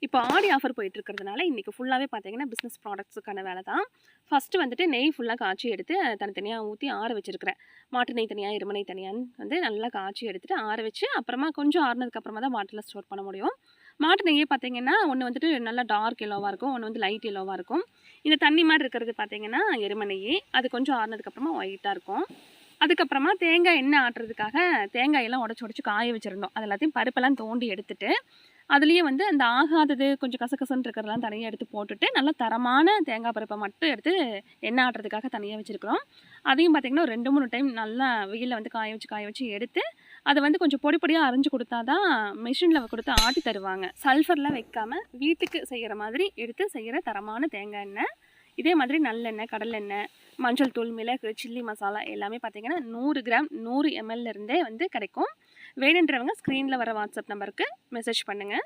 இப்போ ஆடி ஆஃபர் போயிட்டு இருக்கிறதுனால இன்றைக்கி ஃபுல்லாகவே பார்த்தீங்கன்னா பிஸ்னஸ் ப்ராடக்ட்ஸுக்கான வேலை தான். ஃபஸ்ட்டு வந்துட்டு நெய் ஃபுல்லாக காய்ச்சி எடுத்து தனித்தனியாக ஊற்றி ஆற வச்சுருக்கிறேன். மாட்டு நெய் தனியாக, எருமை நெய் தனியான்னு வந்து நல்லா காய்ச்சி எடுத்துட்டு ஆற வச்சு அப்புறமா கொஞ்சம் ஆறுனதுக்கப்புறமா தான் பாட்டிலில் ஸ்டோர் பண்ண முடியும். மாட்டு நெய்யே பார்த்தீங்கன்னா ஒன்று வந்துட்டு நல்லா டார்க் எல்லோவாக இருக்கும், ஒன்று வந்து லைட் எல்லோவாக இருக்கும். இந்த தண்ணி மாதிரி இருக்கிறது பார்த்தீங்கன்னா எருமை நெய், அது கொஞ்சம் ஆறுனதுக்கப்புறமா ஒயிட்டாக இருக்கும். அதுக்கப்புறமா தேங்காய் எண்ணெய் ஆட்டுறதுக்காக தேங்காயெல்லாம் உடச்சி காய வச்சுருந்தோம். அது எல்லாத்தையும் பருப்பெல்லாம் தோண்டி எடுத்துட்டு அதுலேயே வந்து அந்த ஆகாதது கொஞ்சம் கசகசன்னு இருக்கிறதெல்லாம் தனியாக எடுத்து போட்டுட்டு நல்லா தரமான தேங்காய் பருப்பை மட்டும் எடுத்து எண்ணெய் ஆட்டுறதுக்காக தனியாக வச்சுருக்கிறோம். அதையும் பார்த்திங்கன்னா ஒரு 2-3 டைம் நல்லா வெயிலில் வந்து காய வச்சு எடுத்து அதை வந்து கொஞ்சம் பொடி பொடியாக அரைஞ்சு கொடுத்தா தான் மிஷினில் கொடுத்து ஆட்டி தருவாங்க. சல்ஃபர்லாம் வைக்காமல் வீட்டுக்கு செய்கிற மாதிரி எடுத்து செய்கிற தரமான தேங்காய் எண்ணெய். இதே மாதிரி நல்லெண்ணெய், கடலெண்ணெய், மஞ்சள் தூள், மிளகு, சில்லி மசாலா எல்லாமே பார்த்திங்கன்னா 100 கிராம் 100 ml இருந்தே வந்து கிடைக்கும். வேணுன்றவங்க ஸ்க்ரீனில் வர வாட்ஸ்அப் நம்பருக்கு மெசேஜ் பண்ணுங்கள்.